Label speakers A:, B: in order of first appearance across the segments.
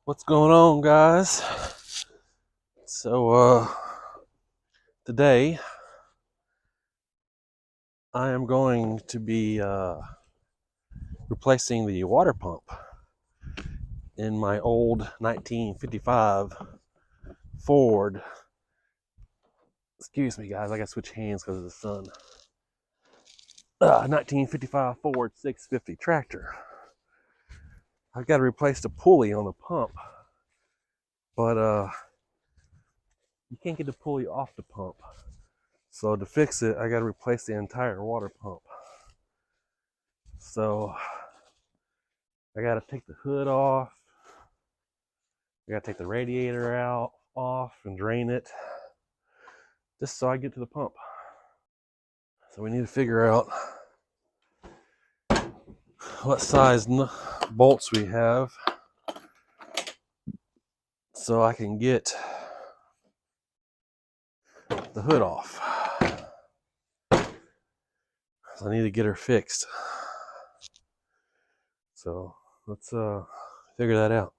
A: What's going on, guys? So today I am going to be replacing the water pump in my old 1955 Ford. Excuse me, guys, I gotta switch hands because of the sun. 1955 Ford 650 tractor. I've got to replace the pulley on the pump, but you can't get the pulley off the pump. So to fix it, I got to replace the entire water pump. So I got to take the hood off. I got to take the radiator off and drain it, just so I get to the pump. So we need to figure out what size bolts we have so I can get the hood off. So I need to get her fixed. So let's figure that out.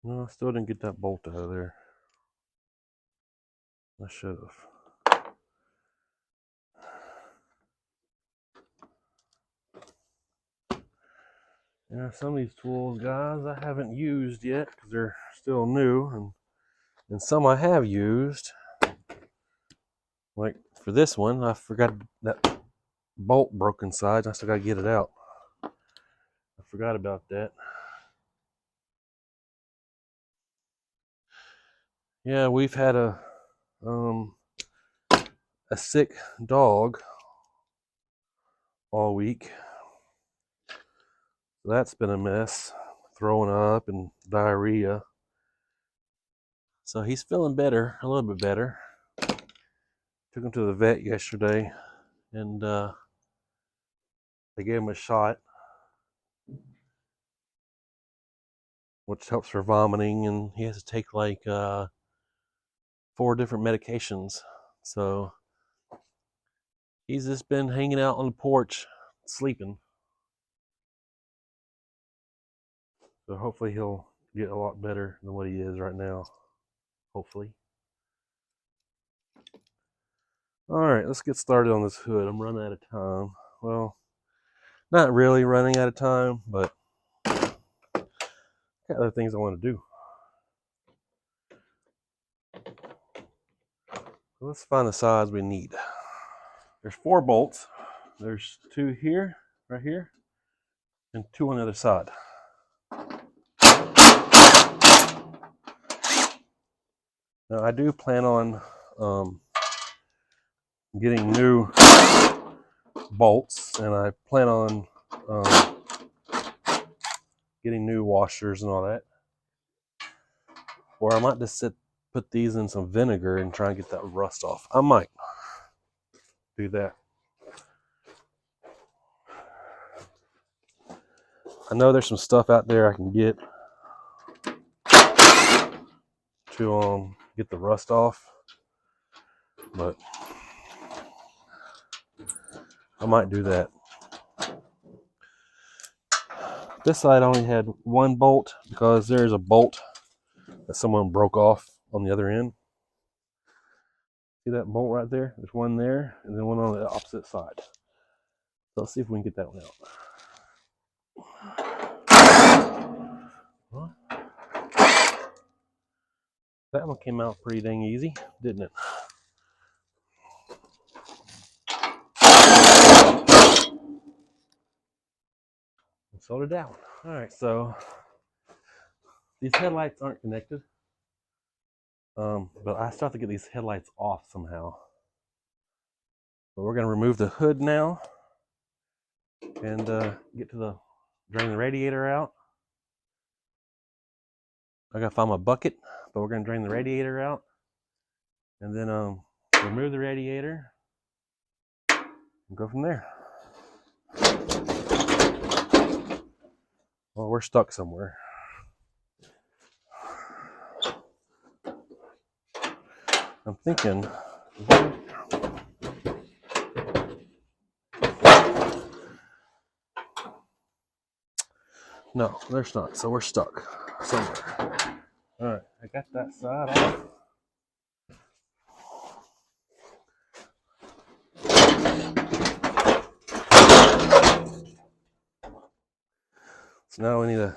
A: No, I still didn't get that bolt out of there. I should have. Yeah, some of these tools, guys, I haven't used yet because they're still new, and some I have used. Like for this one, I forgot that bolt broke inside. I still got to get it out. I forgot about that. Yeah, we've had a sick dog all week. So that's been a mess, throwing up and diarrhea. So he's feeling better, a little bit better. Took him to the vet yesterday, and they gave him a shot, which helps for vomiting, and he has to take like 4 different medications. So he's just been hanging out on the porch, sleeping. So hopefully he'll get a lot better than what he is right now. Hopefully. Alright, let's get started on this hood. I'm running out of time. Well, not really running out of time, but got other things I want to do. So let's find the size we need. There's 4 bolts. There's 2 here, right here, and 2 on the other side. Now I do plan on getting new bolts, and I plan on getting new washers and all that. Or I might just put these in some vinegar and try and get that rust off. I might do that. I know there's some stuff out there I can get to get the rust off, but I might do that. This side only had 1 bolt because there's a bolt that someone broke off on the other end. See that bolt right there? There's one there, and then one on the opposite side. So let's see if we can get that one out. Well, that one came out pretty dang easy, didn't it? And so did that one. Alright, so these headlights aren't connected. But I still have to get these headlights off somehow. But we're going to remove the hood now and get to drain the radiator out. I got to find my bucket, but we're going to drain the radiator out and then remove the radiator and go from there. Well, we're stuck somewhere. I'm thinking, No, there's not. So we're stuck somewhere. All right, I got that side off. So now we need to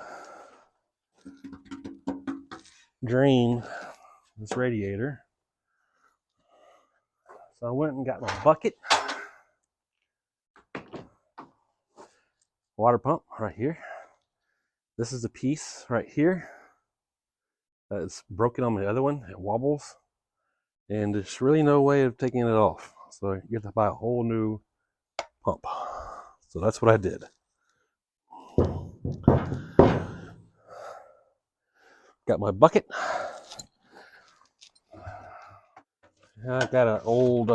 A: drain this radiator. So I went and got my bucket, water pump right here. This is the piece right here that is broken on the other one. It wobbles, and there's really no way of taking it off. So you have to buy a whole new pump. So that's what I did. Got my bucket. I got an old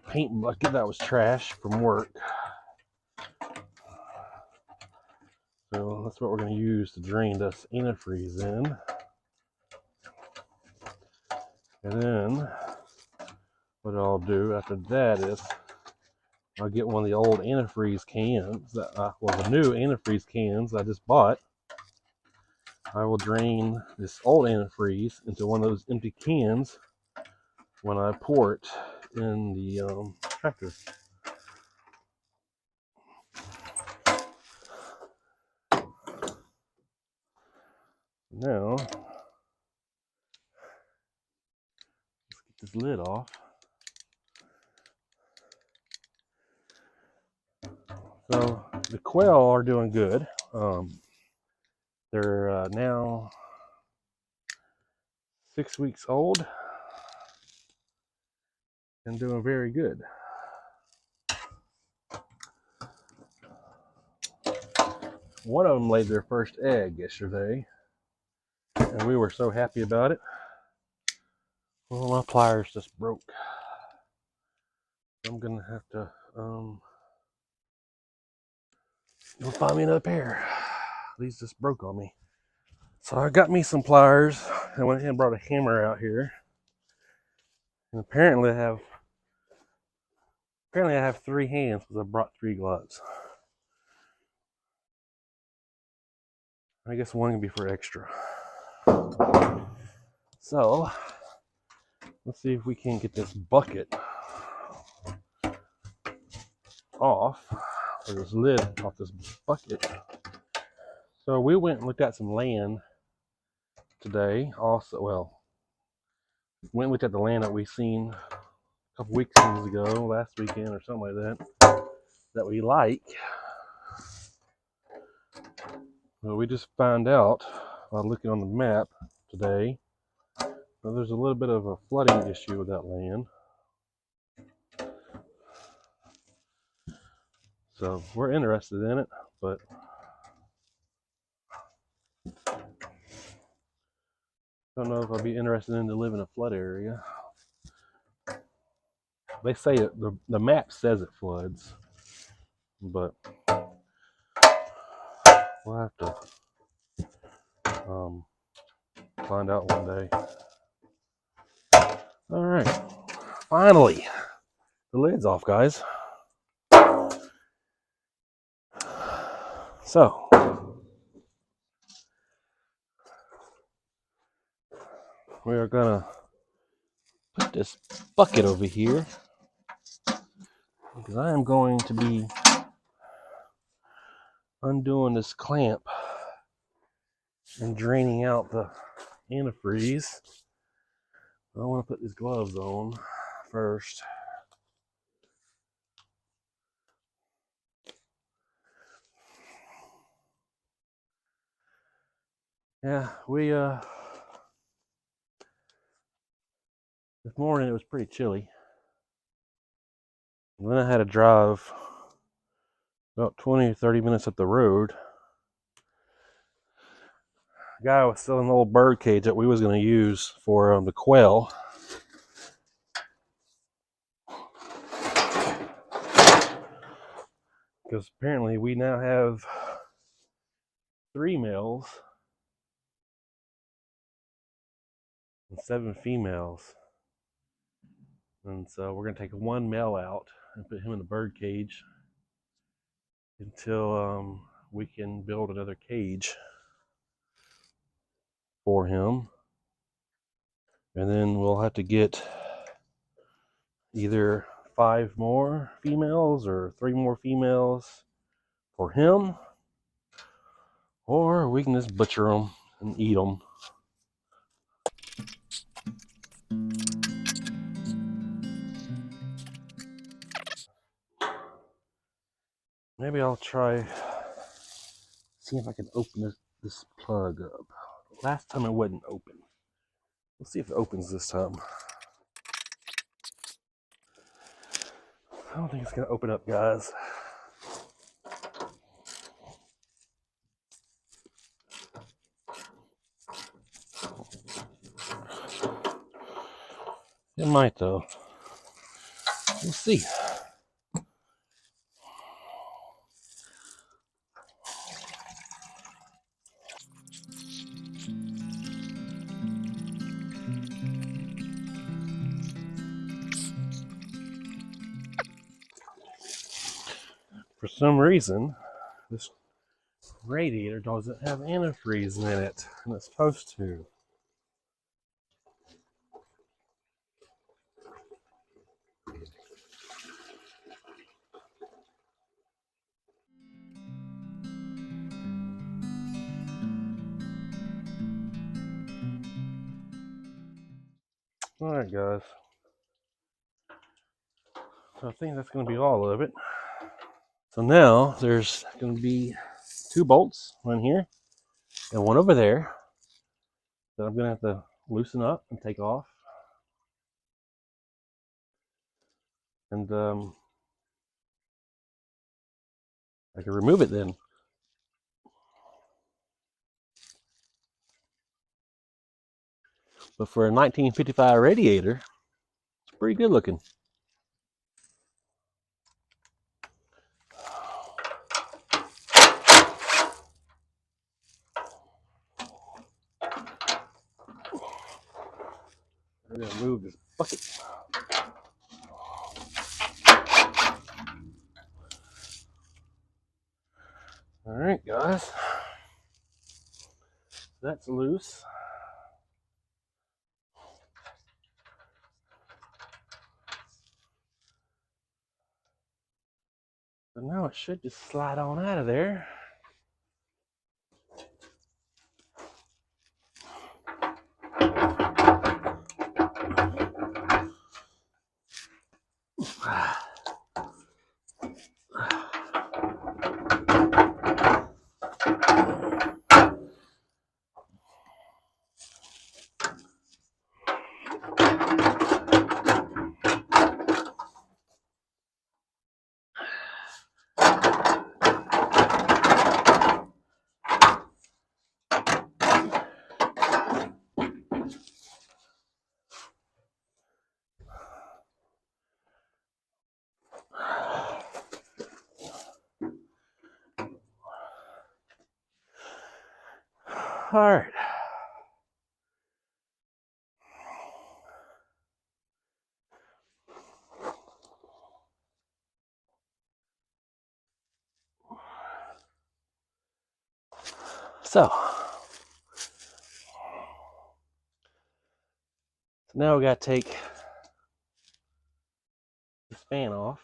A: paint bucket that was trash from work. So that's what we're going to use to drain this antifreeze in. And then what I'll do after that is I'll get one of the old antifreeze cans, the new antifreeze cans I just bought. I will drain this old antifreeze into one of those empty cans when I pour it in the tractor. Now, let's get this lid off. So the quail are doing good. They're now 6 weeks old and doing very good. One of them laid their first egg yesterday, and we were so happy about it. Well, my pliers just broke. I'm gonna have to go find me another pair. These just broke on me. So I got me some pliers. I went ahead and brought a hammer out here. And apparently I have 3 hands because I brought 3 gloves. I guess one can be for extra. So let's see if we can get this bucket off, or this lid off this bucket. So we went and looked at some land today. Also, well, went and looked at the land that we seen a couple weekends ago, last weekend or something like that we like. Well, we just found out while looking on the map today that there's a little bit of a flooding issue with that land. So we're interested in it, but don't know if I'd be interested in to live in a flood area. They say the map says it floods, but we'll have to find out one day. All right, finally, the lid's off, guys. So we are gonna put this bucket over here because I am going to be undoing this clamp and draining out the antifreeze. I want to put these gloves on first. Yeah, we this morning it was pretty chilly. And then I had to drive about 20 or 30 minutes up the road. The guy was selling an old bird cage that we was going to use for the quail. Because apparently we now have 3 males and 7 females. And so we're going to take 1 male out and put him in the bird cage until we can build another cage for him. And then we'll have to get either 5 more females or 3 more females for him, or we can just butcher them and eat them. Maybe I'll try, see if I can open this plug up. Last time it wouldn't open. Let's see if it opens this time. I don't think it's gonna open up, guys. It might though. We'll see. For some reason, this radiator doesn't have antifreeze in it, and it's supposed to. Alright guys, so I think that's going to be all of it. So now there's going to be 2 bolts, one here and one over there, that I'm going to have to loosen up and take off. And I can remove it then. But for a 1955 radiator, it's pretty good looking. We're going to move this bucket. Alright guys, that's loose. So now it should just slide on out of there. All right. So now we got to take this fan off.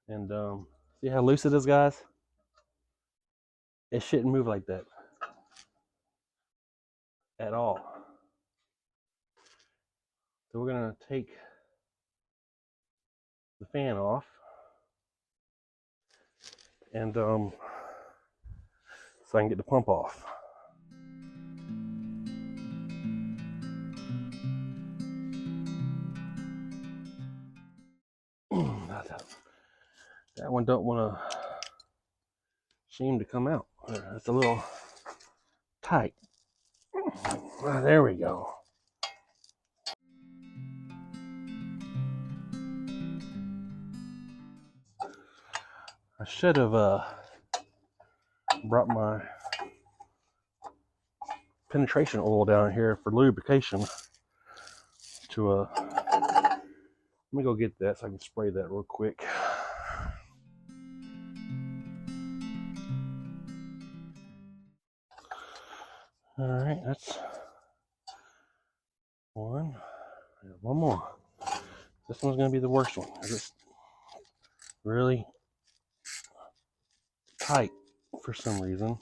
A: And see how loose it is, guys? It shouldn't move like that at all. So we're gonna take the fan off and so I can get the pump off. That one don't want to seem to come out. It's a little tight. There we go. I should have brought my penetration oil down here for lubrication to let me go get that so I can spray that real quick. All right, that's one. One more. This one's gonna be the worst one. It's really tight for some reason.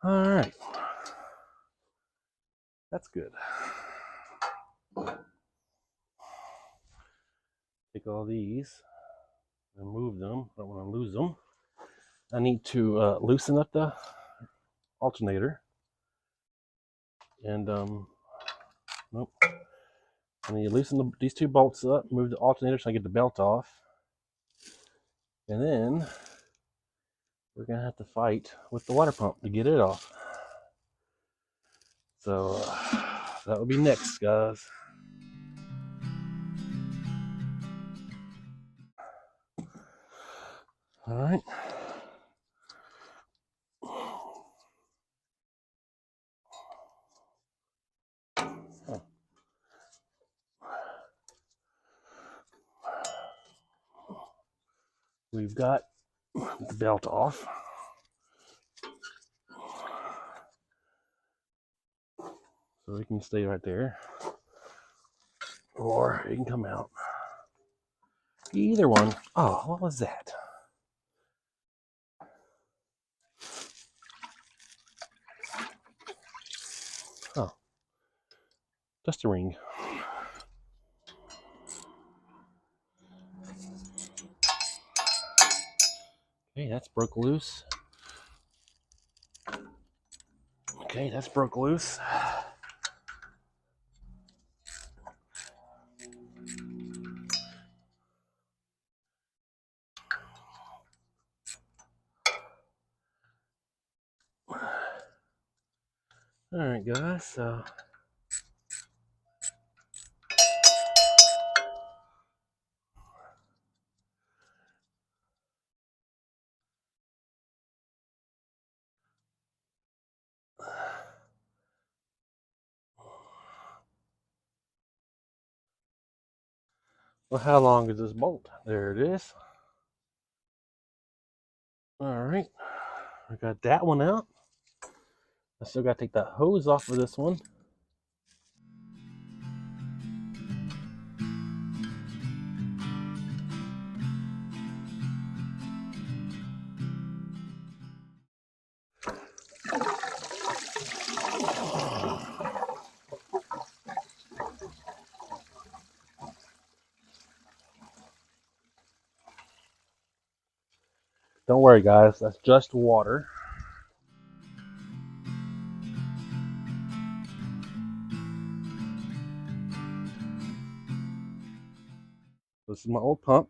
A: All right, that's good. Take all these and move them. I don't want to lose them. I need to loosen up the alternator. And nope. I need to loosen these two bolts up, move the alternator so I get the belt off. And then we're gonna have to fight with the water pump to get it off. So that will be next, guys. All right. We've got the belt off. So it can stay right there. Or it can come out. Either one. Oh, what was that? Oh, just a ring. Okay, that's broke loose. Okay, that's broke loose. All right, guys. So well, how long is this bolt? There it is. All right, I got that one out. I still got to take that hose off of this one. Don't worry, guys. That's just water. This is my old pump.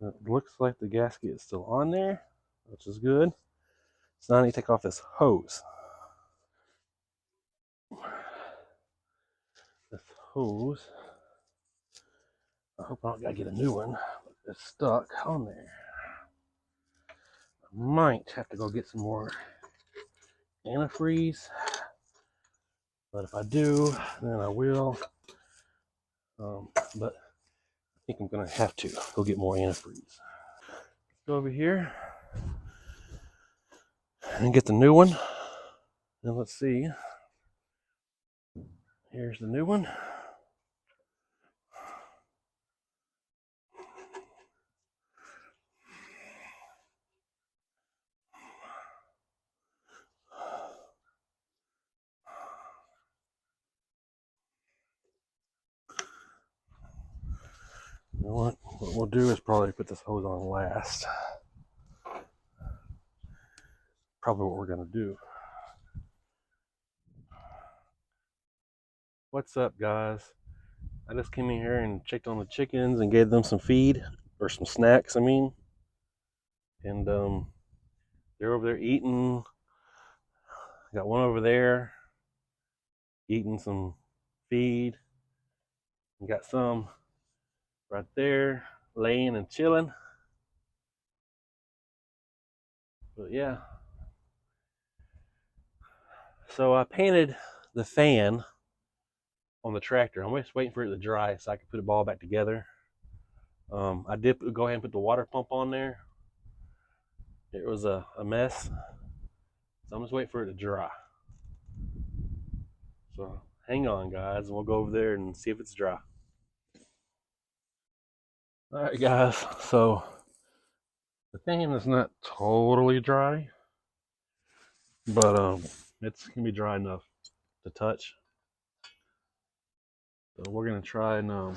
A: It looks like the gasket is still on there, which is good. So now I need to take off this hose. This hose. I hope I don't gotta get a new one. It's stuck on there. I might have to go get some more antifreeze. But if I do, then I will. But I think I'm gonna have to go get more antifreeze. Let's go over here and get the new one. And let's see. Here's the new one. You know what we'll do is probably put this hose on last. Probably what we're gonna do. What's up, guys? I just came in here and checked on the chickens and gave them some feed, or some snacks, I mean. And they're over there eating. Got one over there eating some feed. And got some right there laying and chilling. But yeah. So I painted the fan on the tractor. I'm just waiting for it to dry so I can put it all back together. I did go ahead and put the water pump on there. It was a mess. So I'm just waiting for it to dry. So hang on, guys, and we'll go over there and see if it's dry. All right, guys. So the fan is not totally dry, but it's gonna be dry enough to touch. So we're gonna try and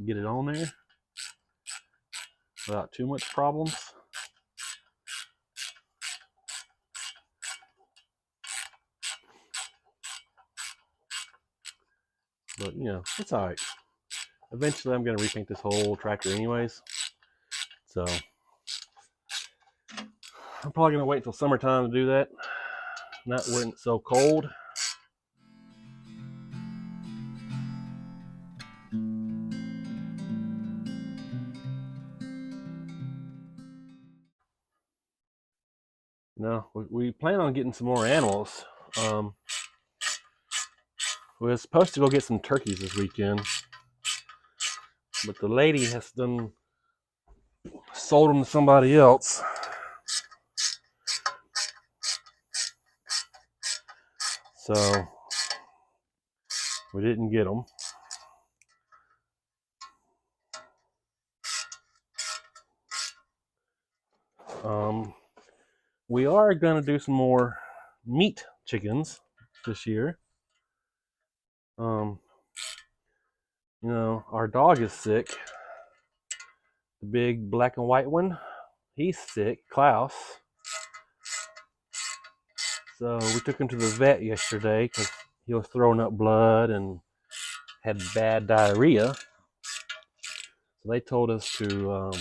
A: get it on there without too much problems. But you know, it's all right. Eventually, I'm gonna repaint this whole tractor anyways. So I'm probably gonna wait till summertime to do that. Not when it's so cold. No, we plan on getting some more animals. We were supposed to go get some turkeys this weekend, but the lady has done sold them to somebody else. So we didn't get them. We are gonna do some more meat chickens this year. You know, our dog is sick. The big black and white one, he's sick, Klaus. So we took him to the vet yesterday because he was throwing up blood and had bad diarrhea. So they told us to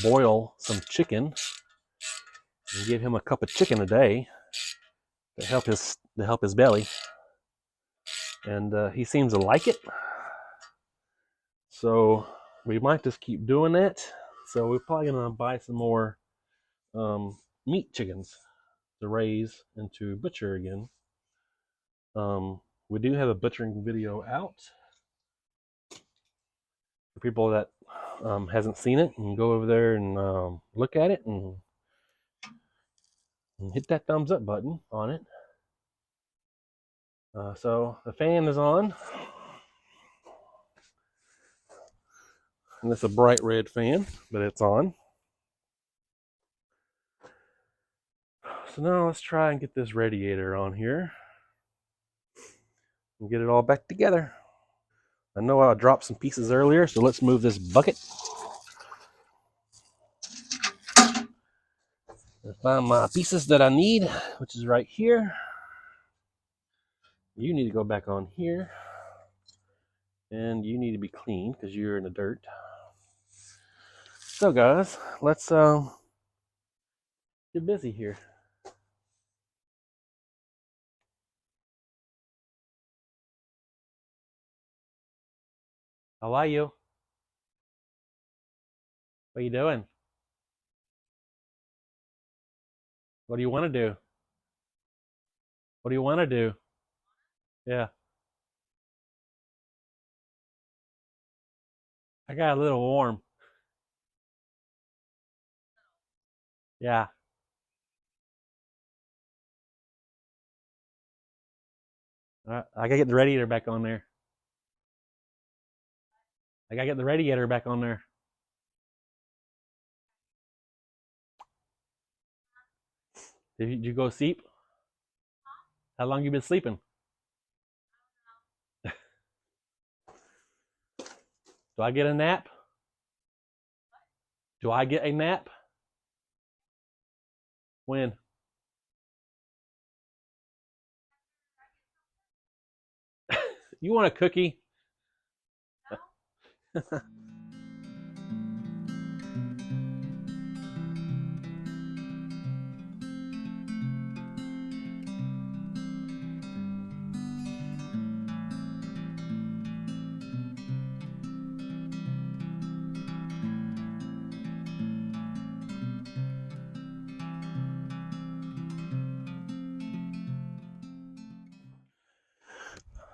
A: boil some chicken and give him a cup of chicken a day to help his belly. And he seems to like it. So we might just keep doing that. So we're probably gonna buy some more meat chickens to raise and to butcher again. We do have a butchering video out for people that hasn't seen it, and go over there and look at it and hit that thumbs up button on it. So the fan is on, and it's a bright red fan, but it's on. So now let's try and get this radiator on here and get it all back together. I know I dropped some pieces earlier, so let's move this bucket. I find my pieces that I need, which is right here. You need to go back on here, and you need to be clean because you're in the dirt. So guys, let's get busy here. How are you? What are you doing? What do you want to do? What do you want to do? Yeah, I got a little warm. Yeah, I gotta get the radiator back on there. I gotta get the radiator back on there. Did you go sleep? How long you been sleeping? Do I get a nap? Do I get a nap? When? You want a cookie?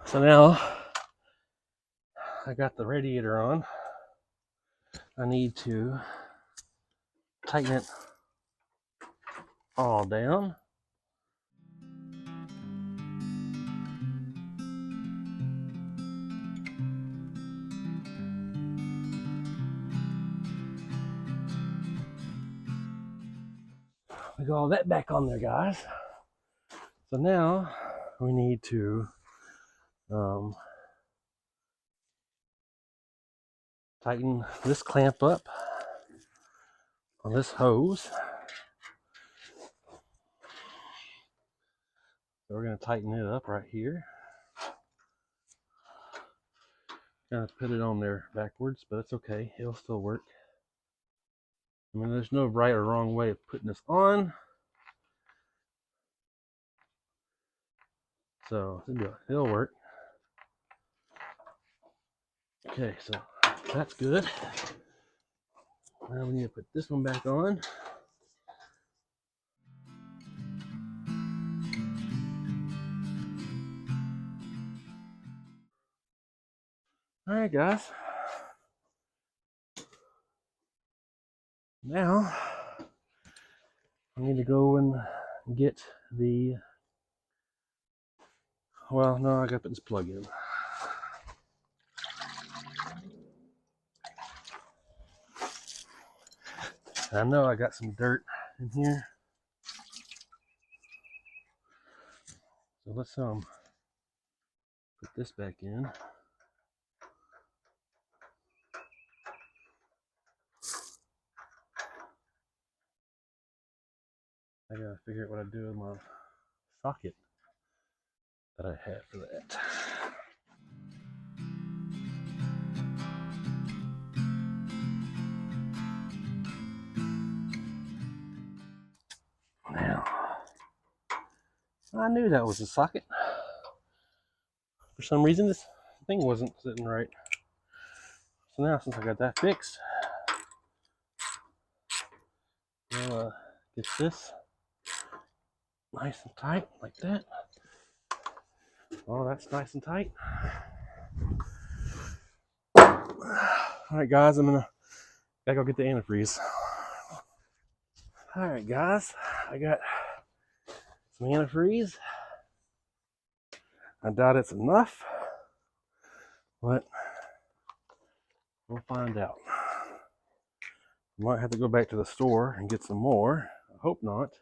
A: So now I got the radiator on. I need to tighten it all down. We got all that back on there, guys. So now we need to tighten this clamp up on this hose. So we're going to tighten it up right here. Gonna put it on there backwards, but it's okay. It'll still work. I mean, there's no right or wrong way of putting this on. So it'll work. Okay, so that's good. Now we need to put this one back on. All right, guys. Now we need to go and get the. Well, no, I got to put this plug in. I know I got some dirt in here, so let's put this back in. I gotta figure out what I do with my socket that I have for that. Now, I knew that was a socket. For some reason, this thing wasn't sitting right. So now, since I got that fixed, we'll get this nice and tight, like that. Oh, that's nice and tight. Alright, guys, gotta go get the antifreeze. Alright, guys, I got some antifreeze. I doubt it's enough, but we'll find out. Might have to go back to the store and get some more. I hope not.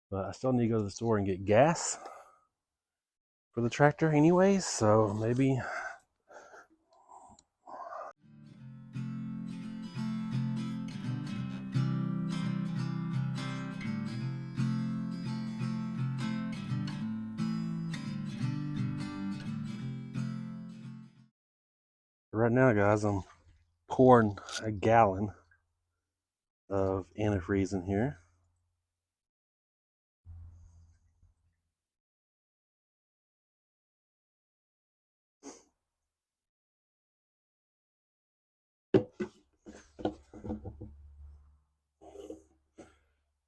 A: But I still need to go to the store and get gas for the tractor anyways, so maybe. Right now, guys, I'm pouring a gallon of antifreeze in here.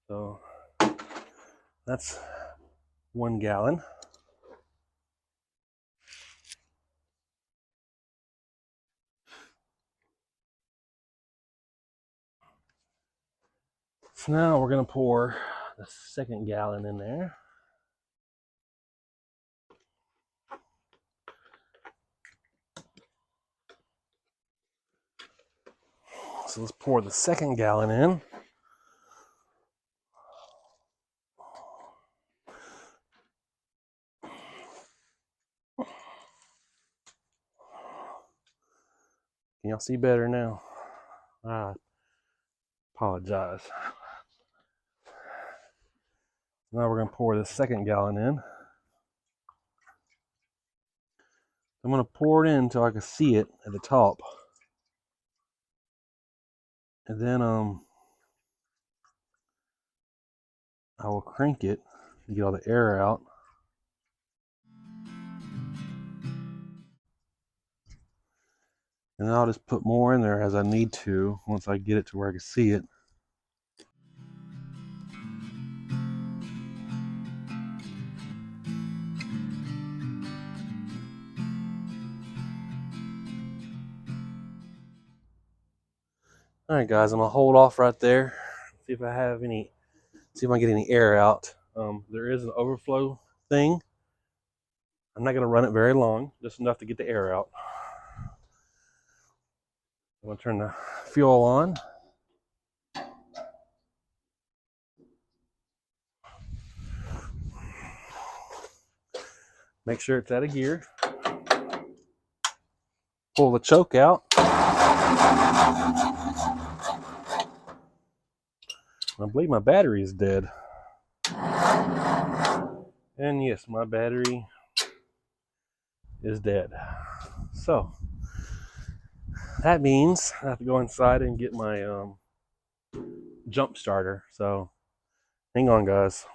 A: So that's 1 gallon. So now we're going to pour the 2nd gallon in there. So let's pour the 2nd gallon in. Can y'all see better now? I apologize. Now we're going to pour the 2nd gallon in. I'm going to pour it in until I can see it at the top. And then I will crank it to get all the air out. And then I'll just put more in there as I need to once I get it to where I can see it. Alright, guys, I'm going to hold off right there. See if I have any See if I can get any air out. There is an overflow thing. I'm not going to run it very long, just enough to get the air out. I'm going to turn the fuel on. Make sure it's out of gear. Pull the choke out. I believe my battery is dead. And yes, my battery is dead. So that means I have to go inside and get my jump starter. So hang on, guys.